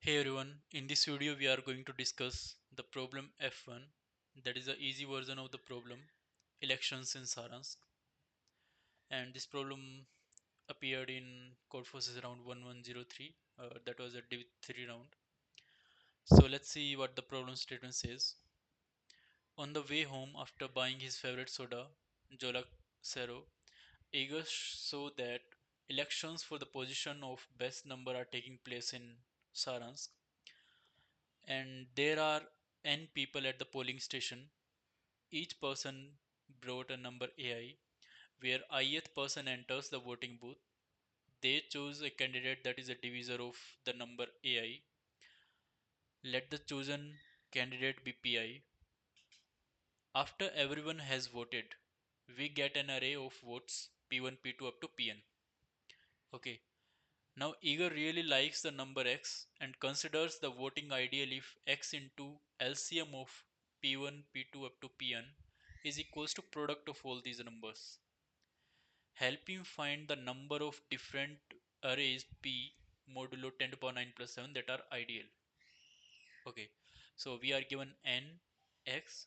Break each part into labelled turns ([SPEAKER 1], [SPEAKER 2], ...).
[SPEAKER 1] Hey everyone, in this video we are going to discuss the problem F1, that is the easy version of the problem elections in Saransk, and this problem appeared in Codeforces round 1103, that was a Div 3 round. So let's see what the problem statement says. On the way home after buying his favorite soda, Jolak Sero, Eager saw that elections for the position of best number are taking place in Saransk, and there are n people at the polling station. Each person brought a number AI, where ith person enters the voting booth. They choose a candidate that is a divisor of the number AI. Let the chosen candidate be PI. After everyone has voted, we get an array of votes P1, P2 up to Pn. Okay. Now Eager really likes the number x and considers the voting ideal if x into LCM of P1, P2 up to Pn is equals to product of all these numbers. Help him find the number of different arrays P modulo 10 to the power 9 plus 7 that are ideal. Okay, so we are given n, x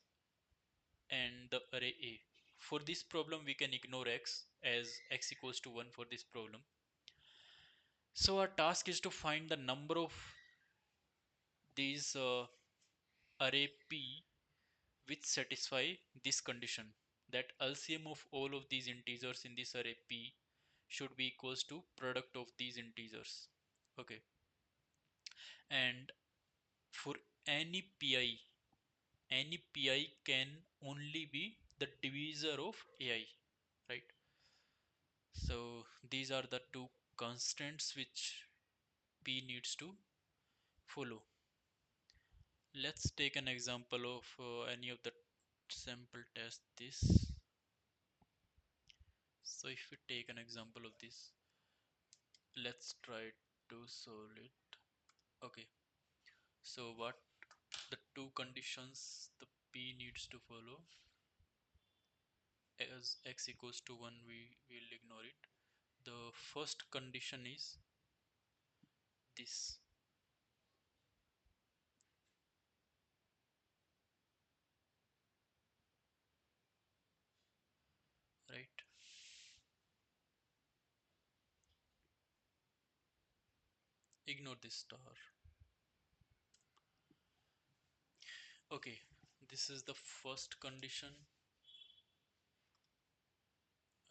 [SPEAKER 1] and the array A. For this problem we can ignore x as x equals to 1 for this problem. So our task is to find the number of these array P which satisfy this condition, that LCM of all of these integers in this array P should be equals to product of these integers. Okay, and for any pi can only be the divisor of AI, right? So these are the two constants which P needs to follow. Let's take an example of any of the sample test this. So if we take an example of this, let's try to solve it. Okay, so what the two conditions the P needs to follow, as x equals to 1 we will ignore it. The first condition is this, right? Ignore this star. Okay, this is the first condition.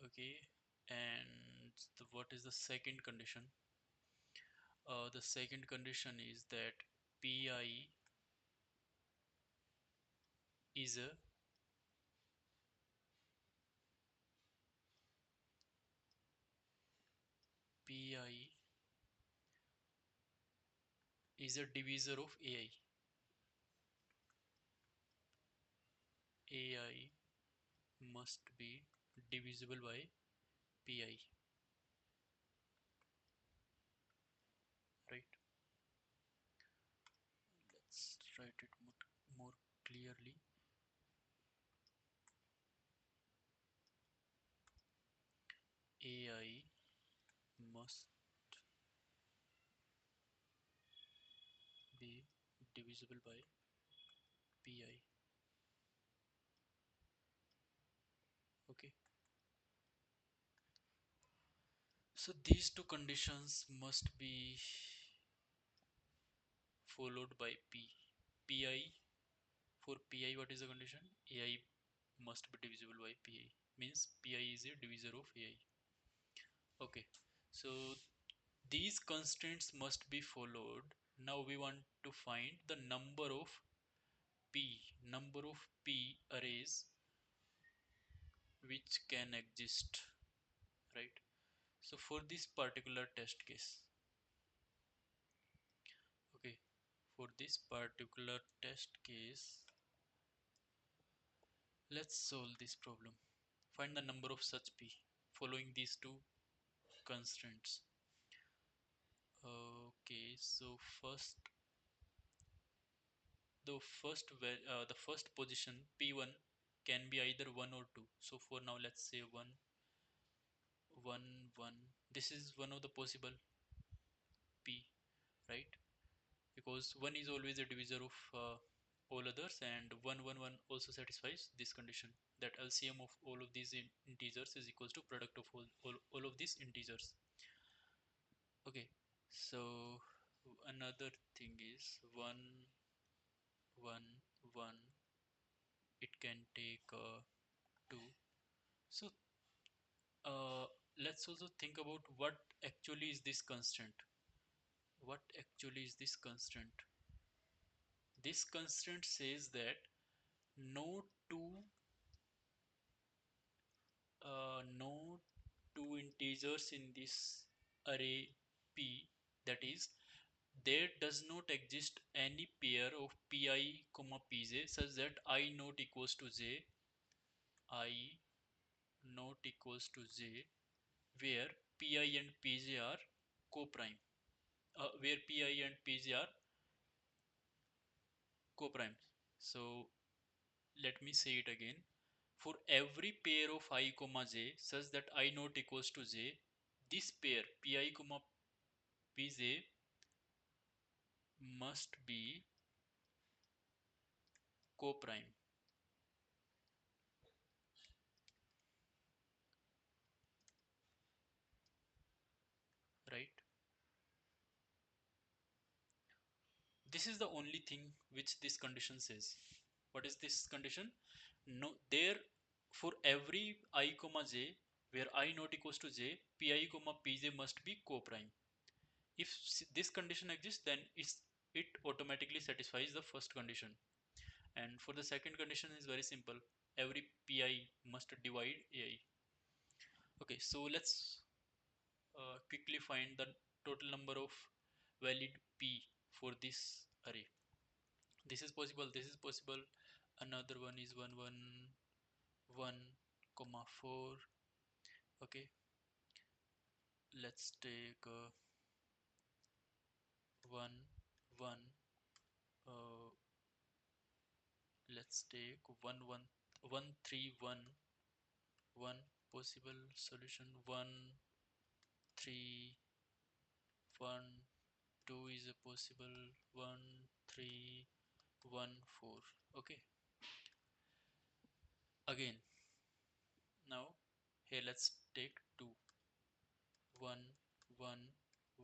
[SPEAKER 1] Okay, and what is the second condition? The second condition is that pi is a pi is a divisor of AI. AI must be divisible by pi, right? Let's write it more clearly. AI must be divisible by pi. Okay, so these two conditions must be followed by p. Pi, for pi, what is the condition? AI must be divisible by pi, means pi is a divisor of AI. Okay, so these constraints must be followed. Now we want to find the number of p arrays which can exist, right? So for this particular test case, okay, for this particular test case, let's solve this problem. Find the number of such p following these two constraints. Okay, so the first position p1 can be either 1 or 2. So for now let's say 1 1 1. This is one of the possible p, right? because 1 is always a divisor of all others, and 1 1 1 also satisfies this condition, that LCM of all of these integers is equals to product of all of these integers. Okay, so another thing is 1 1 1, it can take 2. So uh, let's also think about what actually is this constant. What actually is this constant? This constant says that no two no two integers in this array P, that is, there does not exist any pair of Pi comma Pj such that I not equals to j, I not equals to j, where Pi and Pj are co-prime, where Pi and Pj are co-prime. So let me say it again. For every pair of I comma j such that I not equals to j, this pair Pi comma Pj must be co-prime, right? This is the only thing which this condition says. What is this condition? No, there, for every I comma j where I not equals to j, Pi comma Pj must be co-prime. If this condition exists, then it automatically satisfies the first condition. And for the second condition is very simple. Every Pi must divide Ai. Okay, so let's quickly find the total number of valid P for this array. This is possible, this is possible. Another one is 1 1 1 comma 4. Okay, let's take 1 1 uh, let's take 1 1 1 3 1 1 possible solution. 1 3 1 2 is a possible. 1 3 1 4. Okay, again, now here let's take 2 1 1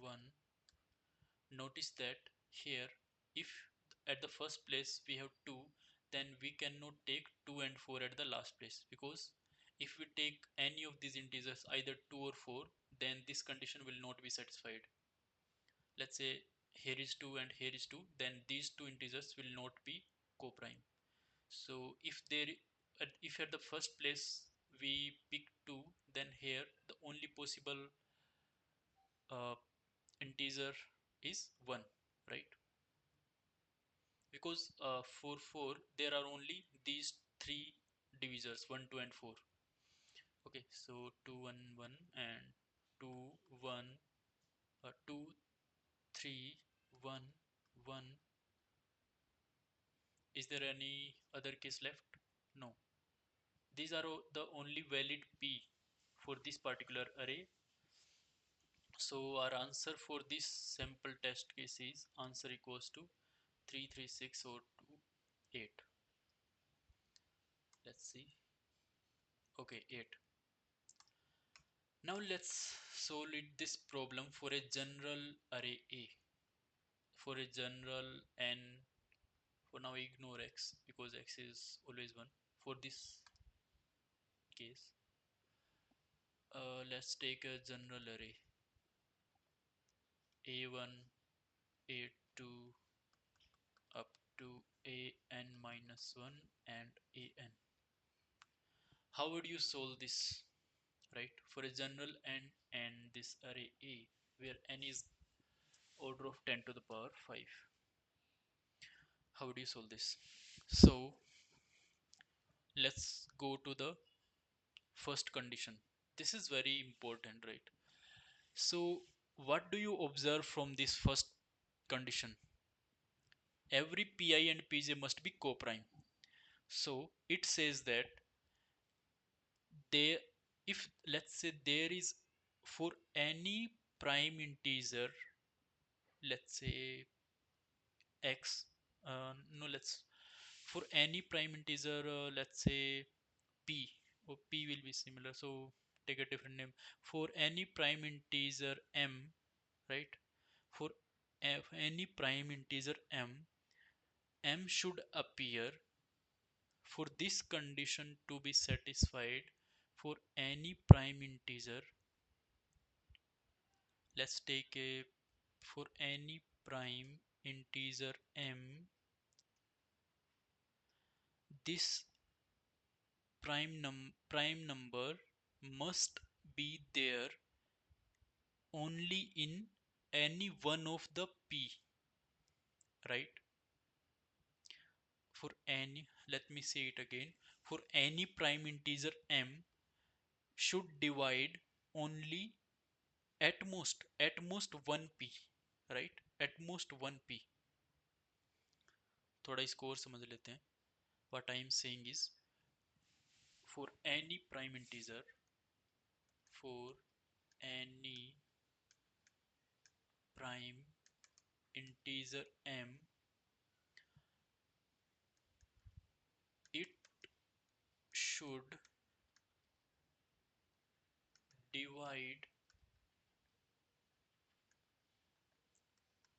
[SPEAKER 1] 1. Notice that here, if at the first place we have 2, then we cannot take 2 and 4 at the last place, because if we take any of these integers, either 2 or 4, then this condition will not be satisfied. Let's say here is 2 and here is 2, then these two integers will not be co-prime. So if at the first place we pick 2, then here the only possible uh, integer is 1, right? Because for 4 there are only these three divisors, 1 2 and 4. Okay, so 2 1 1 and 2 1 2 3 1 1. Is there any other case left? No, these are the only valid P for this particular array. So our answer for this sample test case is answer equals to 3 3 6 or 2 8. Let's see. Okay, 8. Now let's solve this problem for a general array A. For a general n, for now ignore x because x is always 1. For this case, let's take a general array a1, a2 up to an minus 1 and an. How would you solve this? Right, for a general n and this array A where n is order of 10 to the power 5. How would you solve this? So let's go to the first condition. This is very important, right? So what do you observe from this first condition? Every Pi and Pj must be co-prime. So it says that they, if let's say there is, for any prime integer, let's say x, no, let's, for any prime integer, let's say p, or p will be similar, so take a different name. For any prime integer m, right? For any prime integer m should appear, for this condition to be satisfied, for any prime integer, let's take a, for any prime integer m, this prime number must be there only in any one of the p, right? For any, let me say it again, for any prime integer m should divide only at most 1p, right? At most 1p. थोड़ा इसको और समझ लेते हैं. What I am saying is, for any prime integer, for any prime integer m, it should divide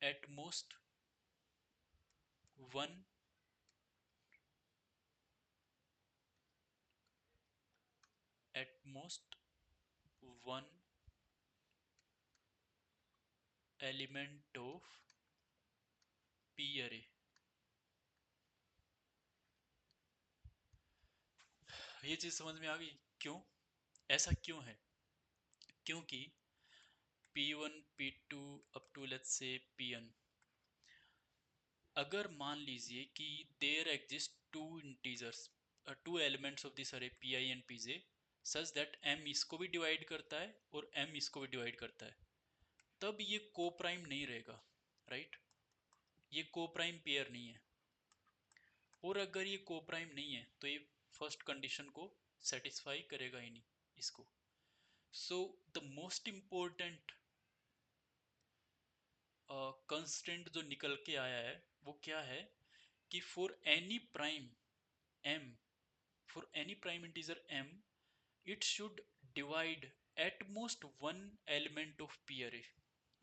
[SPEAKER 1] at most one, at most one element of p array. ये चीज समझ में आ गई? क्यों ऐसा क्यों है? क्योंकि p1 p2 up to let's say pn, अगर मान लीजिए कि there exist two integers, two elements of this array P I and pj, such that m इसको भी डिवाइड करता है और m इसको भी डिवाइड करता है, तब ये को प्राइम नहीं रहेगा, राइट? ये को प्राइम पेयर नहीं है. और अगर ये को प्राइम नहीं है तो ये फर्स्ट कंडीशन को सेटिस्फाई करेगा ही नहीं इसको. So the most important constant जो निकल के आया है वो क्या है कि for any prime m, for any prime integer m, it should divide at most one element of p array,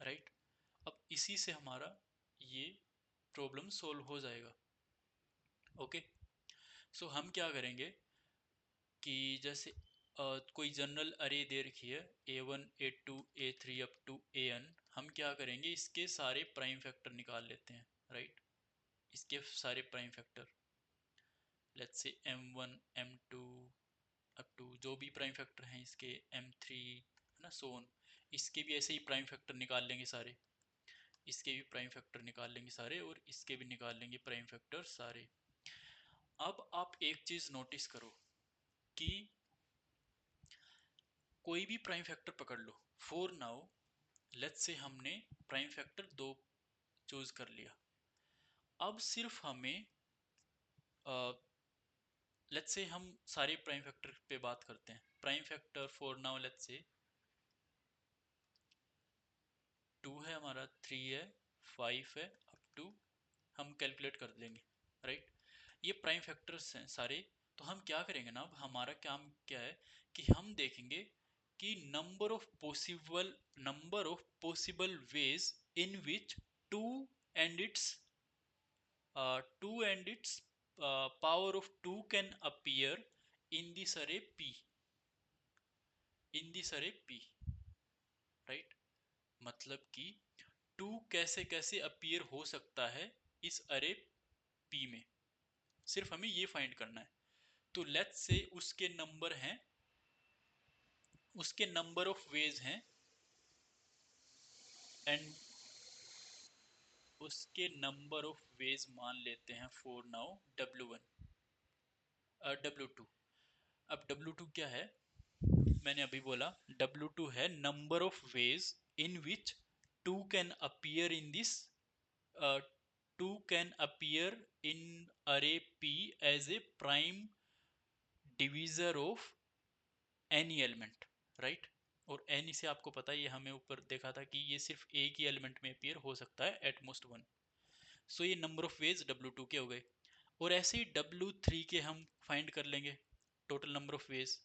[SPEAKER 1] right? अब इसी से हमारा ये प्रॉब्लम सोल्व हो जाएगा. ओके, सो हम क्या करेंगे कि जैसे कोई जनरल अरे दे रखी है a1 a2 a3 up to an, हम क्या करेंगे इसके सारे प्राइम फैक्टर निकाल लेते हैं, राइट? इसके सारे prime factor, let's say m1 m2 up to जो भी प्राइम फैक्टर हैं इसके m3, है ना, सो ऑन. इसके भी ऐसे ही प्राइम फैक्टर निकाल लेंगे सारे, इसके भी प्राइम फैक्टर निकाल लेंगे सारे, और इसके भी निकाल लेंगे प्राइम फैक्टर सारे. अब आप एक चीज नोटिस करो कि कोई भी प्राइम फैक्टर पकड़ लो. फॉर नाउ लेट्स से हमने प्राइम फैक्टर 2 चूज कर लिया. अब सिर्फ हमें लेट्स से हम सारे प्राइम फैक्टर पे बात करते हैं. Prime factor for now let's say 2 है हमारा, 3 है, 5 है, अप टू हम कैलकुलेट कर लेंगे, राइट? ये प्राइम फैक्टर्स हैं सारे. तो हम क्या करेंगे ना, अब हमारा काम क्या है कि हम देखेंगे कि number of possible ways in which 2 and it's 2 and its power of 2 can appear in this array p, right? मतलब कि 2 कैसे कैसे अपीयर हो सकता है इस अरे p में, सिर्फ हमें ये फाइंड करना है. तो लेट्स से उसके नंबर ऑफ वेज हैं, एंड उसके नंबर ऑफ वेज मान लेते हैं फॉर नाउ w1 w2. अब w2 क्या है? मैंने अभी बोला w2 है number of ways in which 2 can appear in this, 2 can appear in array p as a prime divisor of any element, right? और एनी से आपको पता है, ये हमें ऊपर देखा था कि ये सिर्फ एक ही एलिमेंट में अपीयर हो सकता है, एट मोस्ट वन. सो ये नंबर ऑफ वेज W2 के हो गए। और ऐसे ही W3 के हम फाइंड कर लेंगे टोटल नंबर ऑफ वेज।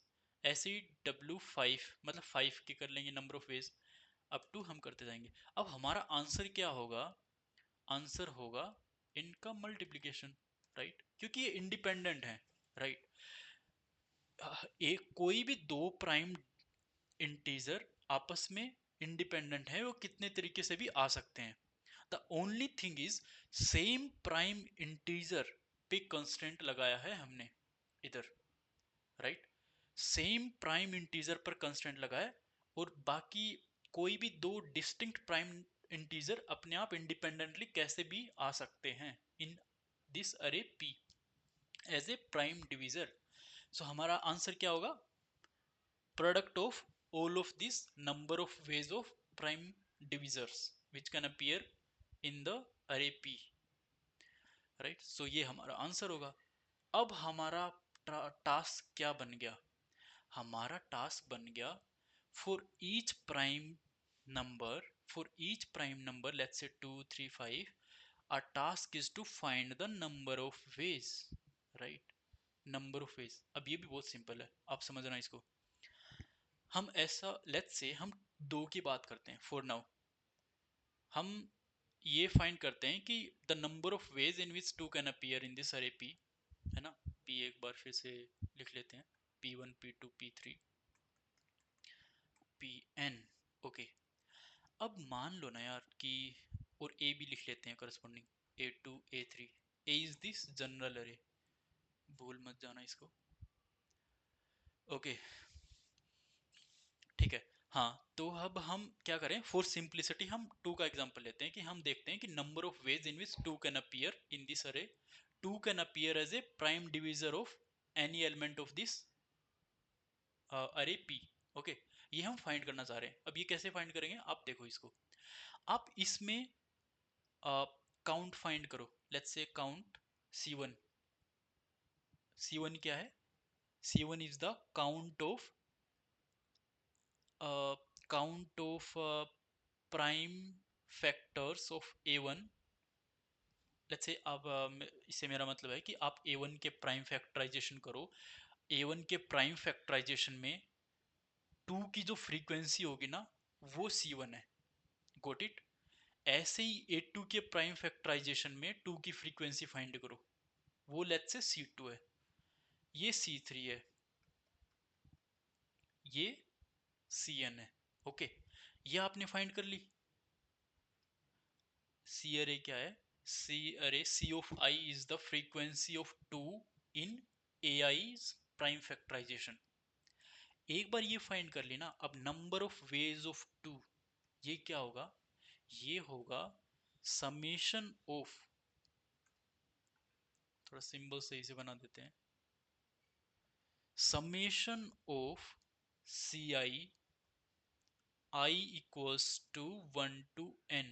[SPEAKER 1] ऐसे ही W5 मतलब 5 के कर लेंगे number of ways, up to हम करते जाएंगे। अब हमारा आंसर क्या होगा? आंसर होगा इनका मल्टीप्लिकेशन, राइट, क्योंकि ये इंडिपेंडेंट है, राइट। एक कोई भी दो प्राइम इंटीजर आपस में इंडिपेंडेंट है, वो कितने तरीके से भी आ सकते हैं। The only thing is same prime integer पे कंस्टेंट लगाया है हमने इधर, राइट। सेम प्राइम इंटीजर पर कंस्टेंट लगाया, और बाकी कोई भी दो डिस्टिंक्ट प्राइम इंटीजर अपने आप इंडिपेंडेंटली कैसे भी आ सकते हैं in this array P as a prime divisor. So हमारा आंसर क्या होगा? Product of all of this number of ways of prime divisors which can appear in the array P, right? So ये हमारा आंसर होगा। अब हमारा task क्या बन गया? हमारा टास्क बन गया for each prime number, for each prime number, let's say 2 3 5, our task is to find the number of ways, right? Number of veg. अब ये भी बहुत सिंपल है, आप समझना इसको। हम ऐसा लेट्स से हम दो की बात करते हैं फॉर नाउ। हम ये फाइंड करते हैं कि the number of ways in which two can appear in this array p, है ना। पी एक बार फिर से लिख लेते हैं, P1 P2 P3 Pn। Okay, अब मान लो ना यार कि, और ए भी लिख लेते हैं corresponding, A2 A3, A is this general अरे, भूल मत जाना इसको। ओके, ठीक है। हाँ, तो अब हम क्या करें, फॉर सिंप्लिसिटी हम टू का एग्जांपल लेते हैं कि हम देखते हैं कि number of ways in which two can appear in this array, two can appear as a prime divisor of any element of this array P. Okay, ये हम फाइंड करना चाह रहे हैं। अब ये कैसे फाइंड करेंगे, आप देखो इसको। आप इसमें काउंट फाइंड करो, let's say count C1। C1 क्या है? C1 is the count of prime factors of A1। Let's say अब इससे मेरा मतलब है कि आप A1 के प्राइम फैक्टराइजेशन करो। A1 के प्राइम फैक्टराइजेशन में 2 की जो फ्रीक्वेंसी होगी ना, वो C1 है। Got it? ऐसे ही A2 के प्राइम फैक्टराइजेशन में 2 की फ्रीक्वेंसी फाइंड करो, वो लेट्स से C2 है, ये C3 है, ये Cn है। ओके, ये आपने फाइंड कर ली। C array क्या है? C array C of I is the frequency of 2 in AI's prime factorization। एक बार ये फाइंड कर ली ना, अब नंबर ऑफ वेज ऑफ 2, ये क्या होगा? ये होगा समेशन ऑफ, थोड़ा सिंबल सही से बना देते हैं, summation of CI I equals to 1 to n,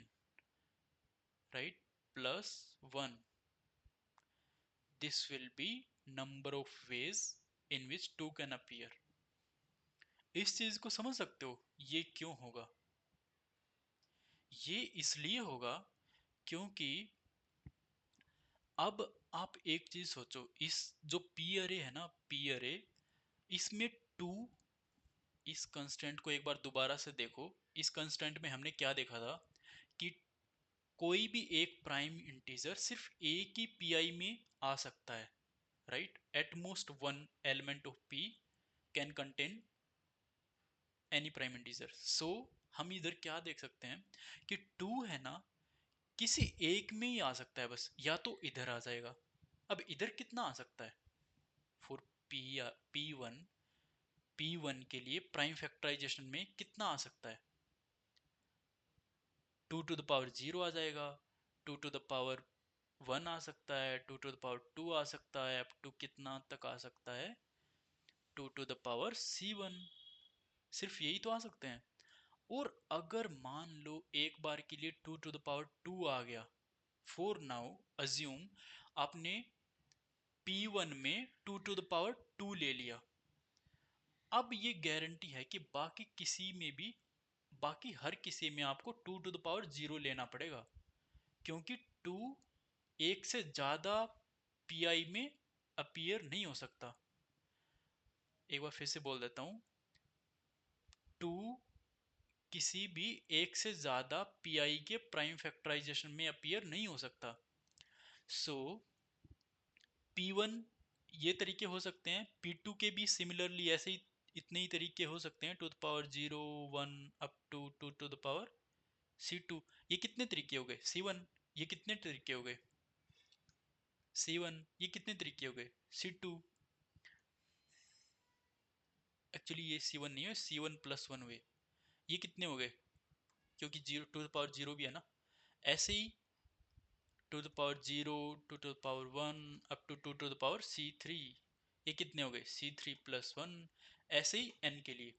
[SPEAKER 1] right, plus 1। This will be number of ways in which 2 can appear। इस चीज को समझ सकते हो ये क्यों होगा? ये इसलिए होगा क्योंकि अब आप एक चीज सोचो, इस जो पी अरे है ना, पी अरे, इसमें 2, इस कंस्टेंट को एक बार दोबारा से देखो। इस कंस्टेंट में हमने क्या देखा था कि कोई भी एक प्राइम इंटीजर सिर्फ एक ही पीआई में आ सकता है, right. At most one element of P can contain any prime integer. So हम इधर क्या देख सकते हैं कि 2 है ना, किसी एक में ही आ सकता है बस, या तो इधर आ जाएगा। अब इधर कितना आ सकता है? फॉर P1, P1 के लिए प्राइम फैक्टराइजेशन में कितना आ सकता है? 2 टू द पावर 0 आ जाएगा, 2 टू द पावर 1 आ सकता है, 2 टू द पावर 2 आ सकता है, अप टू कितना तक आ सकता है? 2 टू द पावर C1। सिर्फ यही तो आ सकते हैं। और अगर मान लो एक बार के लिए 2 टू द पावर 2 आ गया, फॉर नाउ अज्यूम आपने P1 में 2 टू द पावर 2 ले लिया। अब ये गारंटी है कि बाकी किसी में भी, बाकी हर किसी में आपको 2 टू द पावर 0 लेना पड़ेगा, क्योंकि 2 एक से ज्यादा पीआई में अपीयर नहीं हो सकता। एक बार फिर से बोल देता हूं, टू किसी भी एक से ज्यादा पीआई के प्राइम फैक्टराइजेशन में अपीयर नहीं हो सकता। सो P1 ये तरीके हो सकते हैं, P2 के भी सिमिलरली ऐसे ही इतने ही तरीके हो सकते हैं, two the power 0 1 up to two the power C2। ये कितने तरीके हो गए? C1 ये कितने तरीके हो गए? C1 ये कितने तरीके हो गए? C2। एक्चुअली ये C1 नहीं है, C1 प्लस वन हुए। ये कितने हो गए? क्योंकि zero to the power zero भी है ना। ऐसे ही to the power 0 to the power 1 up to the power C3। ये कितने हो गए? C3 plus one. ऐसे ही n के लिए।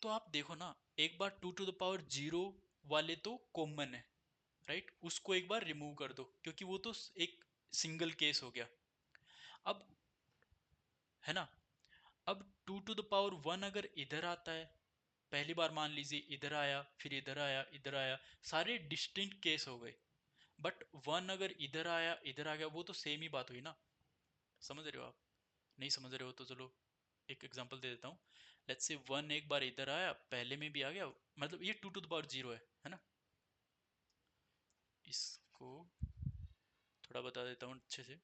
[SPEAKER 1] तो आप देखो ना, एक बार टू द पावर 0 वाले तो कॉमन है, राइट? उसको एक बार रिमूव कर दो क्योंकि वो तो एक सिंगल केस हो गया। अब है ना, अब टू द पावर 1 अगर इधर आता है, पहली बार मान लीजिए इधर आया, फिर इधर आया, इधर आया, सारे डिस्टिंक्ट केस हो गए। बट वन अगर इधर आया, इधर आ गया, वो तो सेम ही बात हुई ना। समझ रहे हो आप? नहीं समझ रहे हो तो चलो एक एग्जांपल दे देता हूँ। लेट्स से वन एक बार इधर आया, पहले में भी आ गया, मतलब ये टू द पावर जीरो है ना। इसको थोड़ा बता देता हूँ अच्छे से।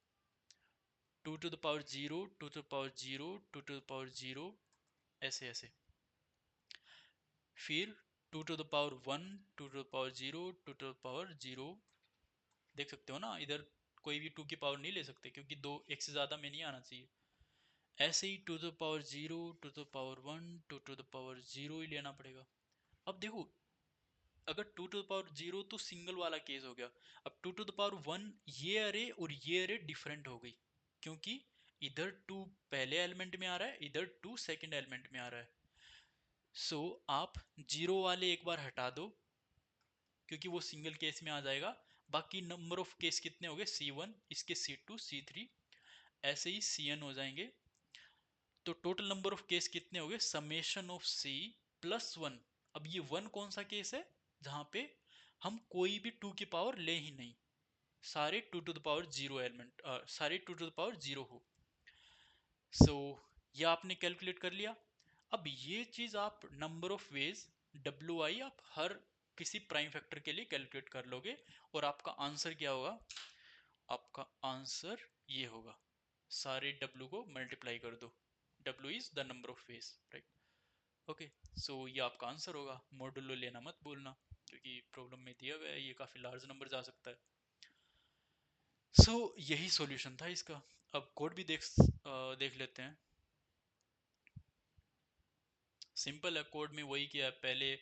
[SPEAKER 1] Two the power zero to the power zero to the power zero, ऐसे ऐसे। फिर two the power one to the power zero to the power zero. देख सकते हो ना, इधर कोई भी टू की पावर नहीं ले सकते क्योंकि दो एक से ज्यादा में नहीं आना चाहिए। ऐसे ही to the power zero to the power one to the power zero ही लेना पड़ेगा। अब देखो, अगर टू द पावर जीरो तो सिंगल वाला केस हो गया। अब टू द पावर वन, ये अरे और ये अरे डिफरेंट हो गई, क्योंकि इधर टू पहले एलिमेंट में आ रहा है, इधर टू सेकंड एलिमेंट में आ रहा है। सो आप जीरो वाले एक बार हटा दो क्योंकि वो सिंगल केस में आ जाएगा। बाकी नंबर ऑफ केस कितने हो गए? C1, इसके C2 C3, ऐसे ही Cn हो जाएंगे। तो टोटल नंबर ऑफ केस कितने हो गए? Summation of C plus one. अब ये वन कौन सा केस है जहां पे हम कोई भी टू की पावर ले ही नहीं, सारे two the power zero element, सारे टू द पावर जीरो हो। सो ये आपने कैलकुलेट कर लिया। अब ये चीज आप नंबर ऑफ वेज WI आप हर किसी प्राइम फैक्टर के लिए कैलकुलेट कर लोगे, और आपका आंसर क्या होगा? आपका आंसर ये होगा, सारे W को मल्टीप्लाई कर दो। W is the number of ways, right? Okay. So ये आपका आंसर होगा। मॉडुलो लेना मत भूलना क्योंकि प्रॉब्लम में दिया गया है, ये काफी लार्ज नंबर जा सकता है। सो यही सॉल्यूशन था इसका। अब कोड भी देख लेते हैं। सिंपल है, कोड में वही किया है। पहले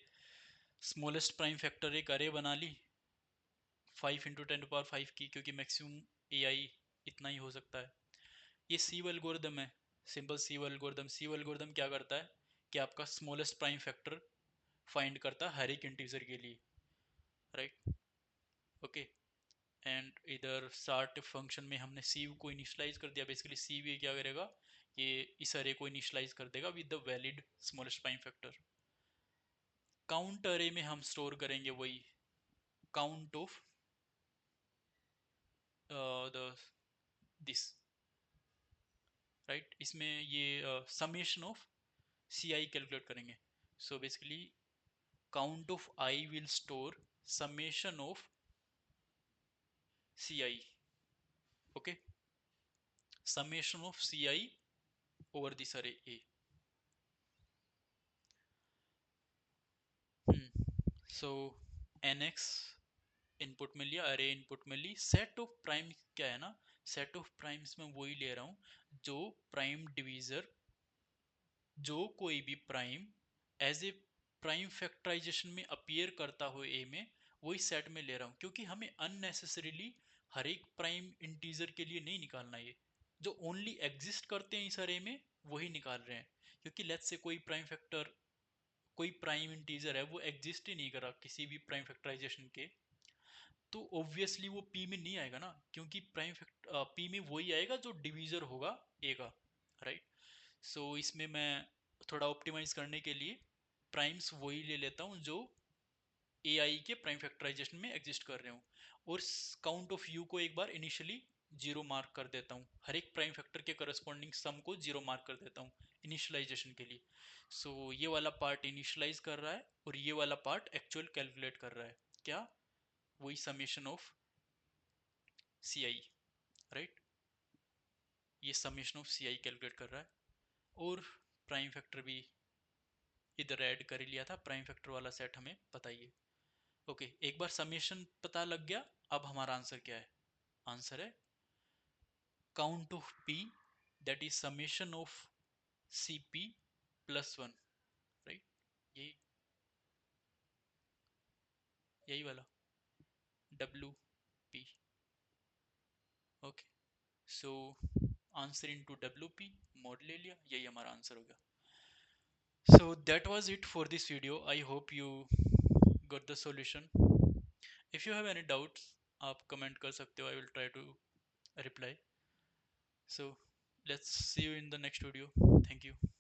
[SPEAKER 1] स्मॉलेस्ट प्राइम फैक्टर एक अरे बना ली 5 × 10⁵ की, क्योंकि मैक्सिमम AI इतना ही हो सकता है। ये सीव एल्गोरिदम है, सिंपल सीव एल्गोरिदम। सीव एल्गोरिदम क्या करता है कि आपका स्मॉलेस्ट प्राइम फैक्टर फाइंड करता है हर एक इंटीजर के लिए, राइट? ओके। एंड इधर स्टार्ट फंक्शन में हमने सीव को इनिशियलाइज कर दिया। बेसिकली सीव ये क्या करेगा, ये इस अरे को इनिशियलाइज कर देगा with the valid smallest prime factor. Count अरे में हम स्टोर करेंगे वही count of the this, right? इसमें ये समेशन ऑफ CI कैलकुलेट करेंगे। So basically count of I will store summation of CI। Okay, summation of CI over this अरे A। So NX input में लिया, अरे इनपुट में ली, सेट ऑफ प्राइम क्या है ना, सेट ऑफ प्राइम्स में वही ले रहा हूं जो प्राइम डिवीजर, जो कोई भी prime as a prime factorization में अपीयर करता हो ए में, वही सेट में ले रहा हूँ। क्योंकि हमें अननेसेसरीली हर एक प्राइम इंटीजर के लिए नहीं निकालना, ये जो ओनली एग्जिस्ट करते हैं इस अरे में वही निकाल रहे हैं। क्योंकि लेट्स से कोई प्राइम फैक्टर, कोई प्राइम इंटीजर है वो एग्जिस्ट ही नहीं करा किसी भी प्राइम फैक्टराइजेशन के, तो ऑब्वियसली वो P में नहीं आएगा ना, क्योंकि प्राइम फैक्ट P में वही आएगा जो डिवीजर होगा A का, राइट? सो इसमें मैं थोड़ा ऑप्टिमाइज करने के लिए प्राइम्स वही ले लेता हूँ जो ए आई के प्राइम फैक्टराइजेशन में एग्जिस्ट कर रहे हो। और काउंट ऑफ यू को एक बार इनिशियली जीरो मार्क कर देता हूँ, हर एक प्राइम फैक्टर के करस्पॉन्डिंग सम को जीरो मार्क कर देता हूँ इनिशियलाइजेशन के लिए। सो ये वाला पार्ट इनिशियलाइज कर रहा है और ये वाला पार्ट एक्चुअल कैलकुलेट कर रहा है। क्या? वही summation of C I, right? ये summation of C I calculate कर रहा है। और प्राइम फैक्टर भी इधर ऐड कर ही लिया था, प्राइम फैक्टर वाला सेट हमें पता ही है। ओके, एक बार समेशन पता लग गया, अब हमारा आंसर क्या है? आंसर है count of p that is summation of c p plus one, right? यही यही वाला डब्ल्यू p. Okay, so answer into डब्ल्यू पी मॉड ले लिया, यही हमारा आंसर होगा। So that was it for this video. I hope you got the solution. If you have any doubts, आप comment कर सकते हो, I will try to reply. So let's see you in the next video. Thank you.